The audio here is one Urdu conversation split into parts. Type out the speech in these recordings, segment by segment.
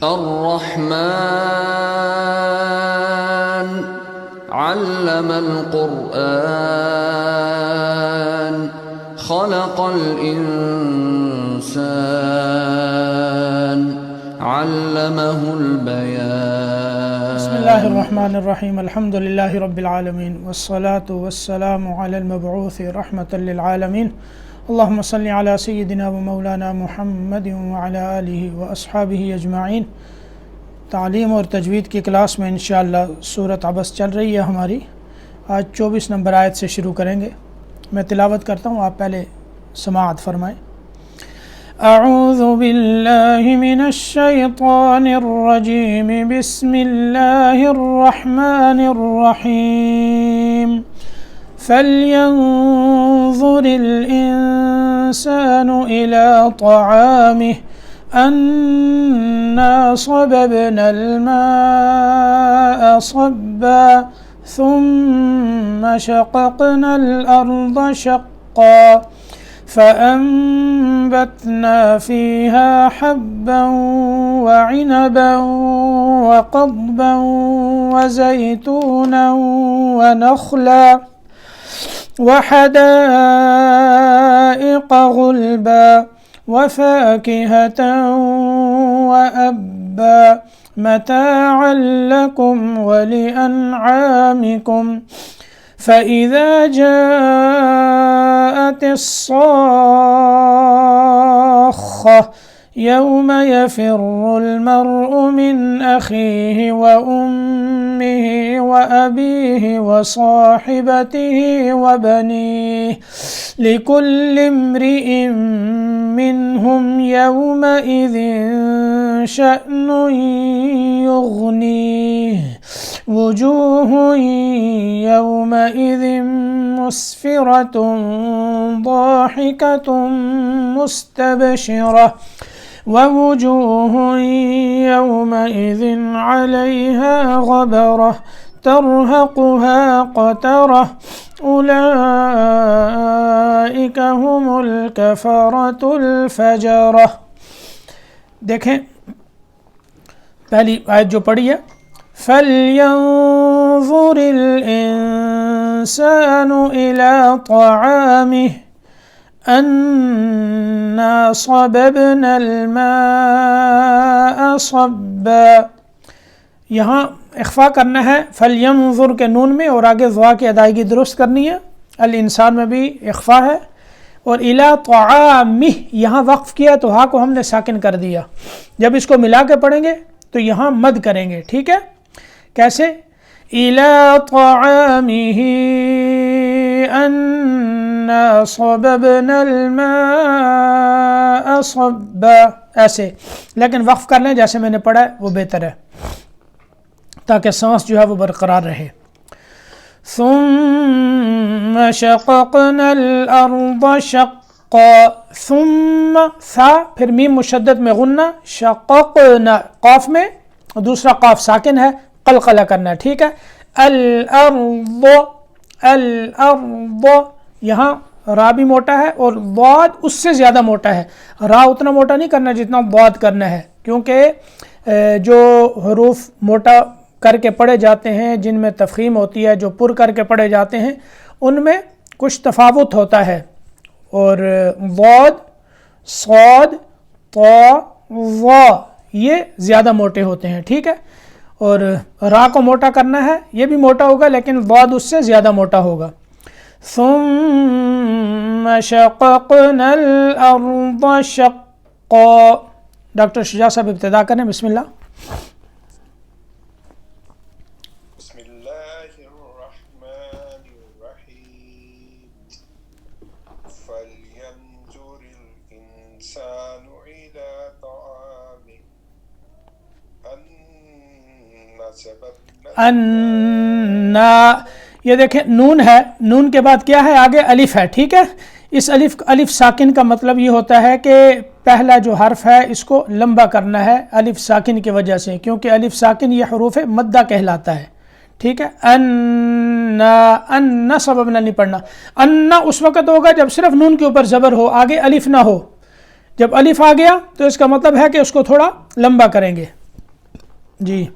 الرحمن علم القرآن خلق الإنسان علمه البيان بسم اللہ الرحمن الرحیم الحمد للہ رب العالمین والصلاة والسلام علی المبعوث رحمة للعالمین اللہم صلی علی سیدنا و مولانا محمد وعلی آلہ واصحابہ اجمعین۔ تعلیم اور تجوید کی کلاس میں انشاءاللہ سورۃ عبس چل رہی ہے ہماری۔ آج 24 نمبر آیت سے شروع کریں گے۔ میں تلاوت کرتا ہوں، آپ پہلے سماعت فرمائیں۔ اعوذ باللہ من الشیطان الرجیم بسم اللہ الرحمن الرحیم فلینظر الانسان الى طعامه انا صببنا الماء صبا ثم شققنا الارض شقا فأنبتنا فيها حبا وعنبا وقضبا وزيتونا ونخلا وحدائق غلبا وفاكهة وأبا متاعا لكم ولأنعامكم فإذا جاءت الصاخة يوم يفر المرء من أخيه وأمه وأبيه وصاحبته وبنيه لكل امرئ منهم يومئذ شأن يغنيه وجوه يومئذ مسفرة ضاحكة مستبشرة ووجوه يومئذ عليها غبرة ترهقها قترة أولئك هم الكفرة الفجرة۔ دیکھیں پہلی آیت جو پڑھی ہے فَلْيَنظُرِ الْإِنسَانُ إِلَى طَعَامِهِ أَنَّا صَبَبْنَا الْمَاءَ صَبًّا۔ یہاں اخفا کرنا ہے فَلْيَنظُر کے نون میں، اور آگے ضا کی ادائیگی درست کرنی ہے۔ الانسان میں بھی اخفا ہے، اور إِلَى طَعَامِهِ یہاں وقف کیا تو ہا کو ہم نے ساکن کر دیا۔ جب اس کو ملا کے پڑھیں گے تو یہاں مد کریں گے، ٹھیک ہے؟ کیسے؟ إِلَى طَعَامِهِ أَنَّا صَبَبْنَا الْمَاءَ صَبًّا، ایسے، لیکن وقف کر لیں جیسے میں نے پڑھا ہے وہ بہتر ہے تاکہ سانس جو ہے وہ برقرار رہے۔ ثُمَّ شَقَقْنَا الْأَرْضَ شَقًّا، ثم ثا پھر میم مشدد میں غنہ، شققنا قاف میں، دوسرا قاف ساکن ہے، قلقلہ کرنا ہے، ٹھیک ہے؟ الارض، الارض یہاں را بھی موٹا ہے اور ضاد اس سے زیادہ موٹا ہے۔ را اتنا موٹا نہیں کرنا جتنا ضاد کرنا ہے، کیونکہ جو حروف موٹا کر کے پڑھے جاتے ہیں جن میں تفخیم ہوتی ہے، جو پر کر کے پڑھے جاتے ہیں ان میں کچھ تفاوت ہوتا ہے، اور ضاد، صاد، طا، ظا یہ زیادہ موٹے ہوتے ہیں، ٹھیک ہے؟ اور را کو موٹا کرنا ہے، یہ بھی موٹا ہوگا لیکن ضاد اس سے زیادہ موٹا ہوگا۔ ثم شققنا الارض شقا۔ ڈاکٹر شجاع صاحب ابتدا کریں، بسم اللہ۔ انا، یہ دیکھیں نون ہے، نون کے بعد کیا ہے؟ آگے الف ہے، ٹھیک ہے؟ اس الف ساکن کا مطلب یہ ہوتا ہے کہ پہلا جو حرف ہے اس کو لمبا کرنا ہے الف ساکن کی وجہ سے، کیونکہ الف ساکن یہ حروف مدہ کہلاتا ہے، ٹھیک ہے؟ ان سبب نہیں پڑھنا۔ ان اس وقت ہوگا جب صرف نون کے اوپر زبر ہو، آگے الف نہ ہو۔ جب الف آ گیا تو اس کا مطلب ہے کہ اس کو تھوڑا لمبا کریں گے، جی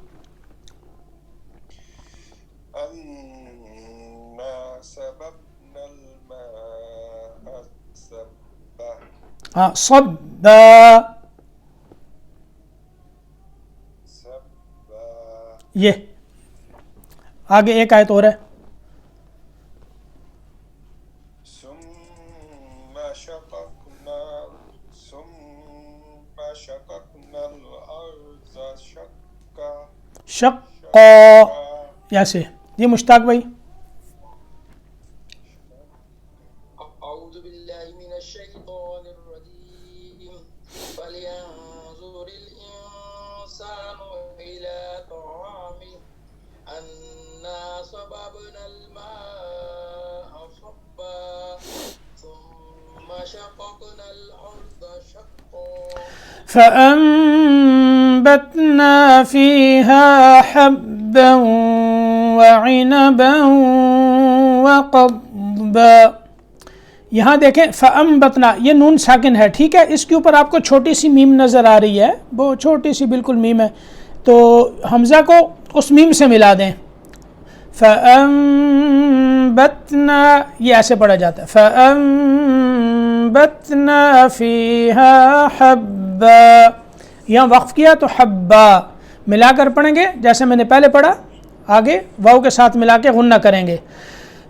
أنا سببنا الماء سبا ہاں صب سبا یہ آگے ایک آیت اور ہے ثم شققنا الأرض شقا شق یاسے جی مشتاق بھائی أعوذ بالله من الشيطان الرجيم فلينظر الإنسان إلى طعامه أنا صببنا الماء صبا ثم شققنا الأرض شقا فأنبتنا فيها حبا وعنبا وقضبا یہاں دیکھیں فأنبتنا یہ نون ساکن ہے ٹھیک ہے اس کے اوپر آپ کو چھوٹی سی میم نظر آ رہی ہے بہت چھوٹی سی بالکل میم ہے تو حمزہ کو اس میم سے ملا دیں فأنبتنا یہ ایسے پڑھا جاتا ہے فأنبتنا فيها حبا یہاں وقف کیا تو حبا ملا کر پڑھیں گے جیسے میں نے پہلے پڑھا آگے واو کے ساتھ ملا کے غنہ کریں گے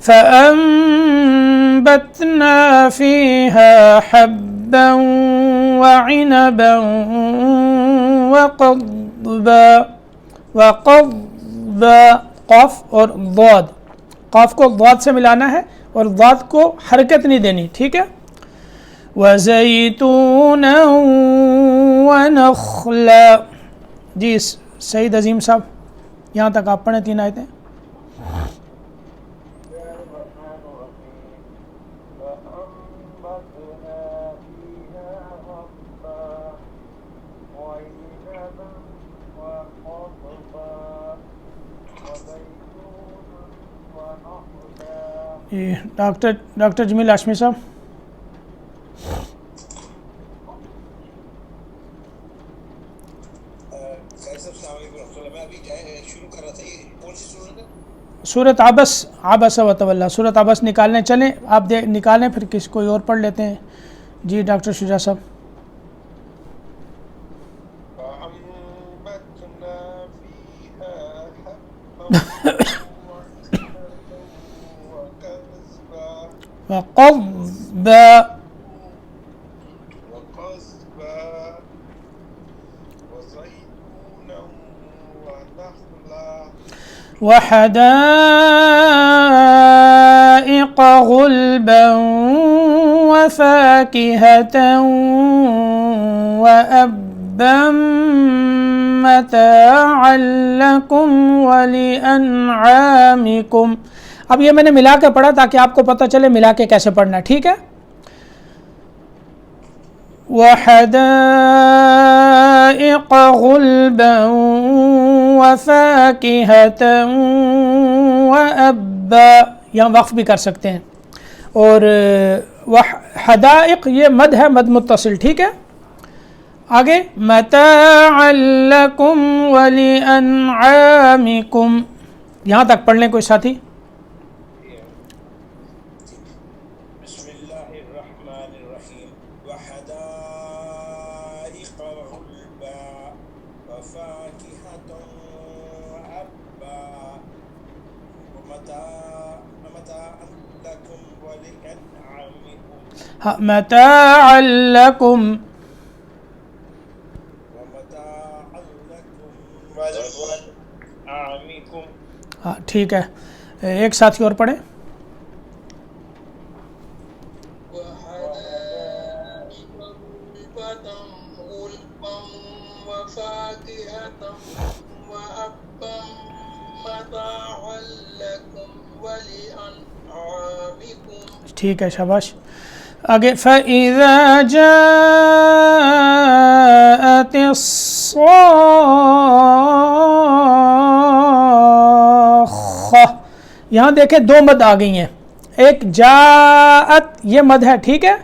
فأنبتنا فيها حبا وعنبا وقضبا قاف اور ضاد قاف کو ضاد سے ملانا ہے اور ضاد کو حرکت نہیں دینی ٹھیک ہے وزیتونا ونخلا جی سعید عظیم صاحب یہاں تک آپ پڑھیں 3 آیتیں ڈاکٹر جمیل ہاشمی صاحب سورۃ عبس وتولی سورۃ عبس نکالنے چلیں آپ نکالیں پھر کسی کوئی اور پڑھ لیتے ہیں جی ڈاکٹر شجاع صاحب وقضبا وزيتونا ونخلا وحدائق غلبا وفاكهة وأبا متاعا لكم ولأنعامكم اب یہ میں نے ملا کے پڑھا تاکہ آپ کو پتہ چلے ملا کے کیسے پڑھنا ٹھیک ہے وحدائق غلبا وفاكهة وأبا یہاں وقف بھی کر سکتے ہیں اور حدائق یہ مد ہے مد متصل ٹھیک ہے آگے متاعا لکم ولانعامکم یہاں تک پڑھ لیں کوئی ساتھی بسم اللہ الرحمن الرحیم وحدائق غلبا وفاكهة وأبا ومتاعا لكم ولأنعامكم متاعا لکم ہاں ٹھیک ہے ایک ساتھی اور پڑھیں ٹھیک ہے شاباش آگے فَإِذَا جَاءَتِ الصَّاخَّةُ یہاں دیکھیں 2 مد آ گئی ہیں ایک جاءت یہ مد ہے ٹھیک ہے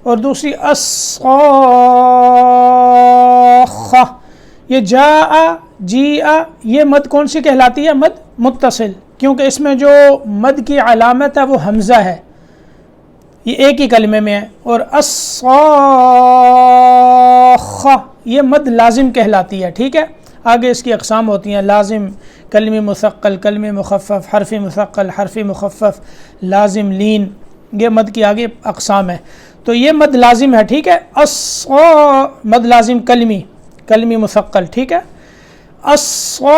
اور دوسری الصَّاخَّةُ یہ جاء جیء یہ مد کون سی کہلاتی ہے؟ مد متصل، کیونکہ اس میں جو مد کی علامت ہے وہ حمزہ ہے، یہ ایک ہی کلمے میں ہے. اور الصاخہ یہ مد لازم کہلاتی ہے. ٹھیک ہے، آگے اس کی اقسام ہوتی ہیں، لازم، کلمی مثقل، کلمی مخفف، حرفی مثقل، حرفی مخفف، لازم، لین، یہ مد کی آگے اقسام ہے. تو یہ مد لازم ہے. ٹھیک ہے، مد لازم کلمی، کلمی مثقل. ٹھیک ہے، الصاخہ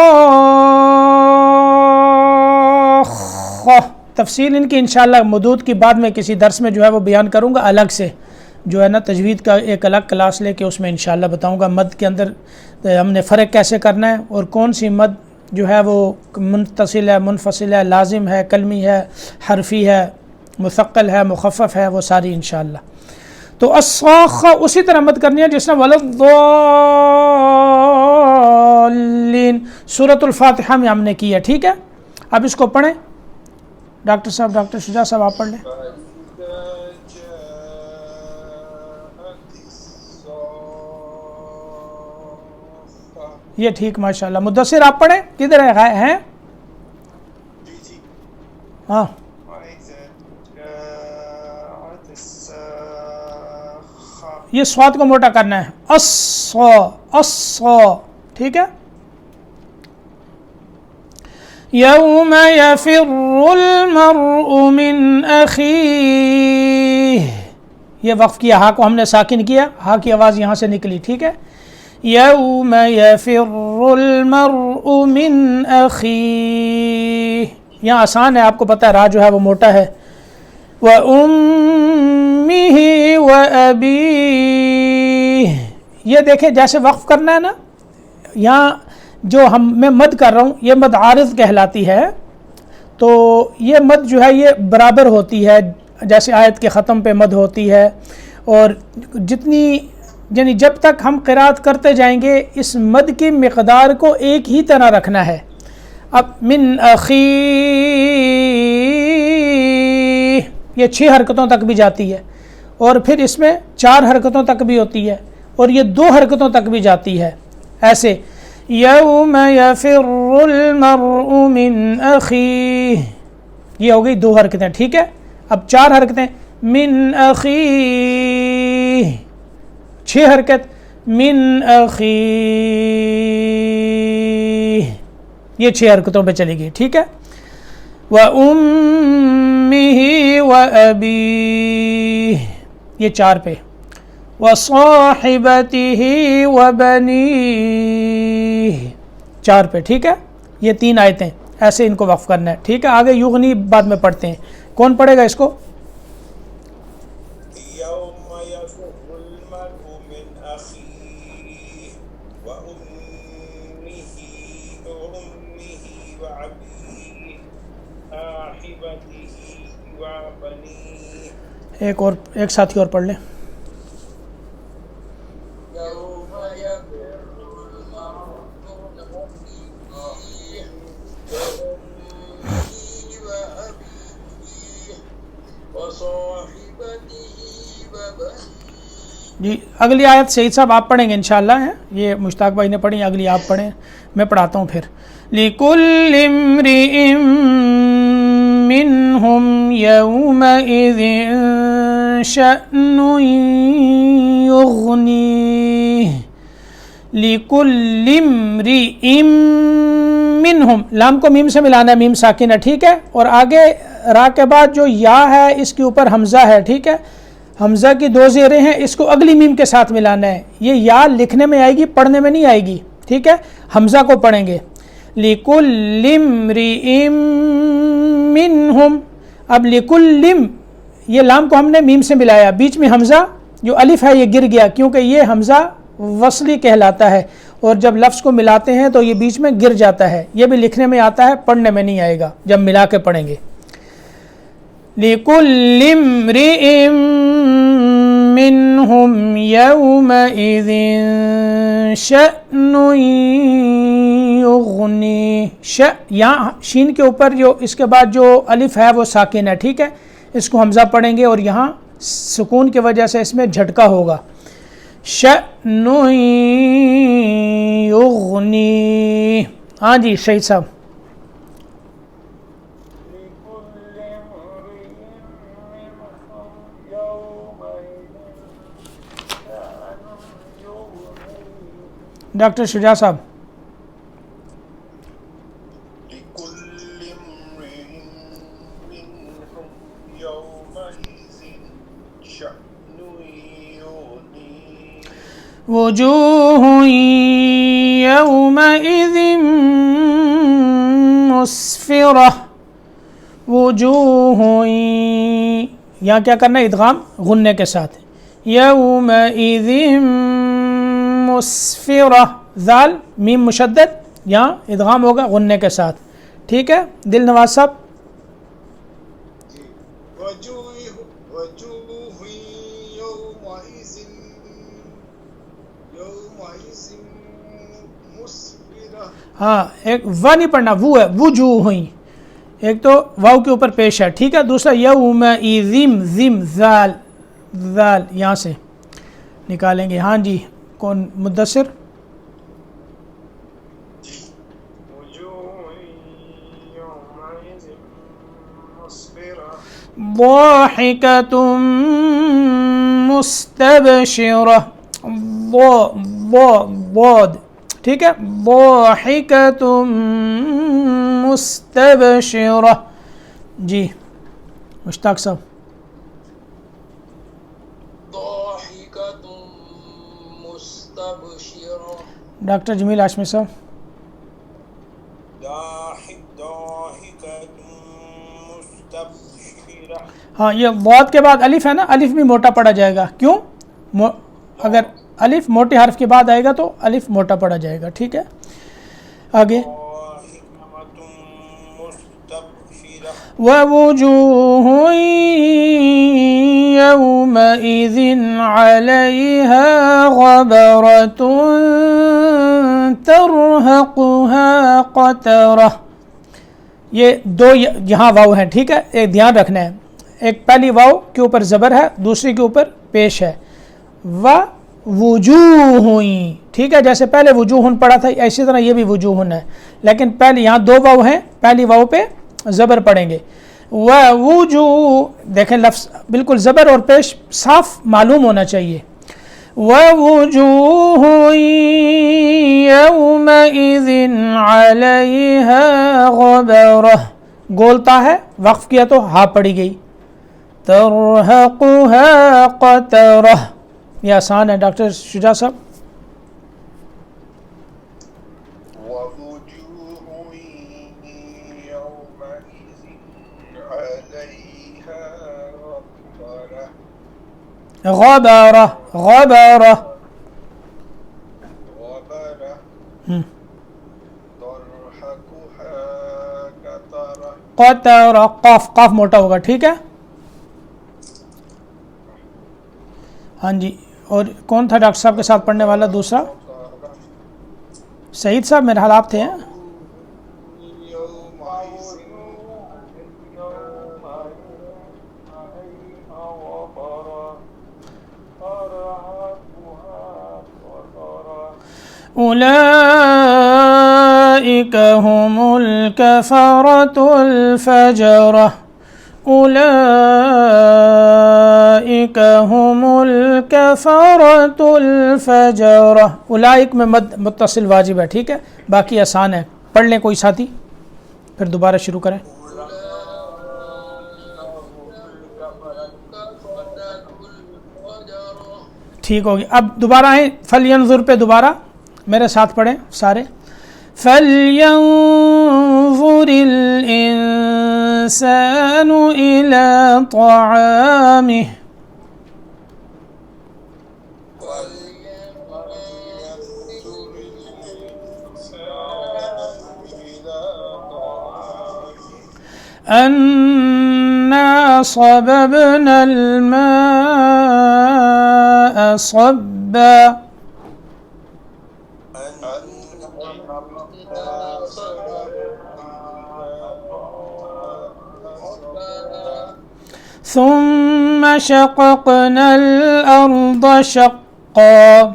تفصیل ان کی انشاءاللہ مدود کی بعد میں کسی درس میں جو ہے وہ بیان کروں گا، الگ سے جو ہے نا تجوید کا ایک الگ کلاس لے کے اس میں انشاءاللہ بتاؤں گا مد کے اندر ہم نے فرق کیسے کرنا ہے، اور کون سی مد جو ہے وہ متصل ہے، منفصل ہے، لازم ہے، کلمی ہے، حرفی ہے، مثقل ہے، مخفف ہے، وہ ساری انشاءاللہ. تو الصاخہ اسی طرح مد کرنی ہے جس نے ولضالین سورۃ الفاتحہ میں ہم نے کی ہے. ٹھیک ہے، اب اس کو پڑھیں. ڈاکٹر صاحب، ڈاکٹر شجاع صاحب آپ پڑھ لیں. یہ ٹھیک، ماشاءاللہ. مدثر آپ پڑھیں، کدھر ہیں؟ ہاں، یہ صاد کو موٹا کرنا ہے، ٹھیک ہے. یوم یفر المرء من اخیہ، یہ وقف کیا، ہاں کو ہم نے ساکن کیا، ہاں کی آواز یہاں سے نکلی. ٹھیک ہے، یوم یفر المرء من اخیہ، یہاں آسان ہے، آپ کو پتہ ہے را جو ہے وہ موٹا ہے. وَأُمِّهِ وَأَبِيهِ، یہ دیکھیں جیسے وقف کرنا ہے نا، یہاں جو میں مد کر رہا ہوں یہ مد عارض کہلاتی ہے. تو یہ مد جو ہے یہ برابر ہوتی ہے جیسے آیت کے ختم پہ مد ہوتی ہے، اور جتنی یعنی جب تک ہم قرات کرتے جائیں گے اس مد کی مقدار کو ایک ہی طرح رکھنا ہے. اب من اخی یہ 6 حرکتوں تک بھی جاتی ہے، اور پھر اس میں 4 حرکتوں تک بھی ہوتی ہے، اور یہ 2 حرکتوں تک بھی جاتی ہے. ایسے یوم یفر المرء من اخیہ، یہ ہو گئی 2 حرکتیں. ٹھیک ہے، اب 4 حرکتیں، من اخیہ 6 حرکت، من اخیہ یہ 6 حرکتوں پہ چلے گی. ٹھیک ہے، وَأُمِّهِ وَأَبِيهِ یہ 4 پہ، وَصَاحِبَتِهِ وَبَنِيهِ 4 پہ. ٹھیک ہے، یہ 3 آیتیں ایسے ان کو وقف کرنا ہے. ٹھیک ہے، آگے یغنی بعد میں پڑھتے ہیں. کون پڑھے گا اس کو؟ یوم یفر المرء من اخیہ وأمه وأبیہ صاحبته وبنیہ. ایک ساتھی اور پڑھ لیں. يوم يفر المرء من أخيه وأمه وأبيه وصاحبته وبنيه. جی اگلی آیت سعید صاحب آپ پڑھیں گے انشاءاللہ. یہ مشتاق بھائی نے پڑھی، اگلی آپ پڑھیں، میں پڑھاتا ہوں پھر. لِكُلِّ امْرِئٍ مِّنْهُمْ يَوْمَئِذٍ شَأْنٌ يُغْنِيهِ. لِكُلِّ امْرِئٍ مِّنْهُمْ، لام کو میم سے ملانا ہے، میم ساکن ہے. ٹھیک ہے، اور آگے را کے بعد جو یا ہے اس کے اوپر حمزہ ہے. ٹھیک ہے، حمزہ کی 2 زیریں ہیں، اس کو اگلی میم کے ساتھ ملانا ہے. یہ یا لکھنے میں آئے گی، پڑھنے میں نہیں آئے گی. ٹھیک ہے، حمزہ کو پڑھیں گے. لِكُلِّ امْرِئٍ مِّنْهُمْ، اب لِكُلِّ یہ لام کو ہم نے میم سے ملایا، بیچ میں حمزہ جو الف ہے یہ گر گیا، کیونکہ یہ حمزہ وصلی کہلاتا ہے، اور جب لفظ کو ملاتے ہیں تو یہ بیچ میں گر جاتا ہے. یہ بھی لکھنے میں آتا ہے، پڑھنے میں نہیں آئے گا جب ملا کے پڑھیں گے. لِكُلِّ امْرِئٍ مِّنْهُمْ يَوْمَئِذٍ شَأْنٌ يُغْنِيهِ. یہاں شین کے اوپر جو اس کے بعد جو الف ہے وہ ساکن ہے. ٹھیک ہے، اس کو حمزہ پڑھیں گے، اور یہاں سکون کی وجہ سے اس میں جھٹکا ہوگا. شأن یغنی. ہاں جی شہید صاحب. لكل امرئ منهم يومئذ شأن يغنيه ڈاکٹر شجاع صاحب. لكل امرئ منهم يومئذ شأن يغنيه وجوہ یومئذ مسفرہ. وجوہ یہاں کیا کرنا ہے؟ ادغام غننے کے ساتھ. یومئذ مسفرہ ذال میم مشدد یہاں ادغام ہوگا غننے کے ساتھ. ٹھیک ہے دل نواز صاحب. وجوه يومئذ مسفرة. ہاں ایک و نہیں پڑھنا وہ ہے وجوہ. ایک تو واو کے اوپر پیش ہے ٹھیک ہے. دوسرا یومئذ زم ذال ذال یہاں سے نکالیں گے. ہاں جی کون مدثر؟ وجوه يومئذ مسفرة ضاحكة مستبشرة. ضاد ٹھیک ہے. ضاحكة مستبشرة. جی مشتاق صاحب. ضاحكة مستبشرة. ڈاکٹر جمیل ہاشمی صاحب. ضاحكة مستبشرة ہاں یہ ضاد کے بعد الف ہے نا, الف بھی موٹا پڑا جائے گا. کیوں؟ اگر الف موٹے حرف کے بعد آئے گا تو الف موٹا پڑا جائے گا. ٹھیک ہے آگے. ضاحكة مستبشرة ووجوه يومئذ عليها غبرة ترهقها قترة. یہ دو یہاں واو ہیں ٹھیک ہے. ایک دھیان رکھنا ہے, ایک پہلی واو کے اوپر زبر ہے, دوسری کے اوپر پیش ہے. وجوہ ٹھیک ہے. جیسے پہلے وجوہن پڑھا تھا اسی طرح یہ بھی وجوہن ہے, لیکن پہلے یہاں دو واو ہیں, پہلی واو پہ زبر پڑھیں گے. وجوہ دیکھیں لفظ بالکل زبر اور پیش صاف معلوم ہونا چاہیے. ووجوہ یومئذ علیہا غبرہ. گولتا ہے وقف کیا تو ہا پڑی گئی. ترہقها قترہ. یہ آسان ہے ڈاکٹر شجاع صاحب. ووجوه يومئذ عليها غبرة. غبرہ غبرہ. غبرة ترهقها قترة. قطرہ قاف قاف موٹا ہوگا ٹھیک ہے. ہاں جی اور کون تھا ڈاکٹر صاحب کے ساتھ پڑھنے والا دوسرا؟ سعید صاحب میرے حال آپ تھے. اولئک هم الکفرۃ الفجرہ. اولئک هم الکفرۃ الفجرہ. اولئک میں مد متصل واجب ہے ٹھیک ہے, باقی آسان ہے. پڑھ لیں کوئی ساتھی پھر دوبارہ شروع کریں. ٹھیک ہوگی. اب دوبارہ آئیں فلینظر پہ دوبارہ میرے ساتھ پڑھیں سارے. فلینظر الانسان الى طعامه. أنا صببنا الماء صبا. ثم شققنا الأرض شقا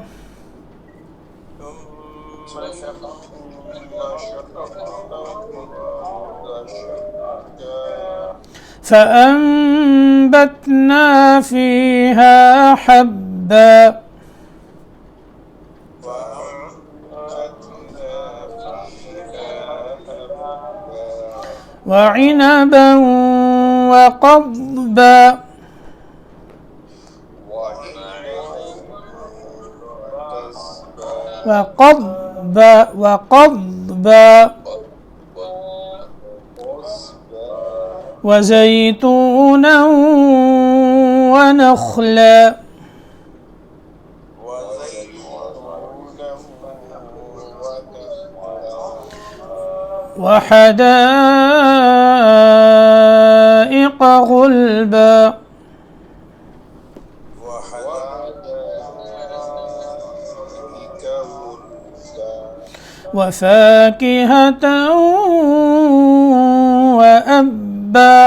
فأنبتنا فيها حبا وعنبا وقضبا وقضبا وزيتونا ونخلا وحدائق غلبا وفاكهة وأبا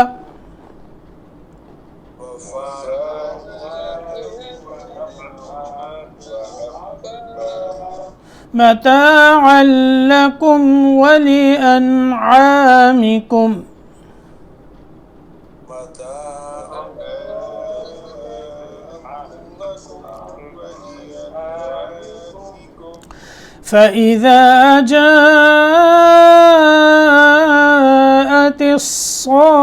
متاعا لكم ولأنعامكم فإذا جاءت الصاخة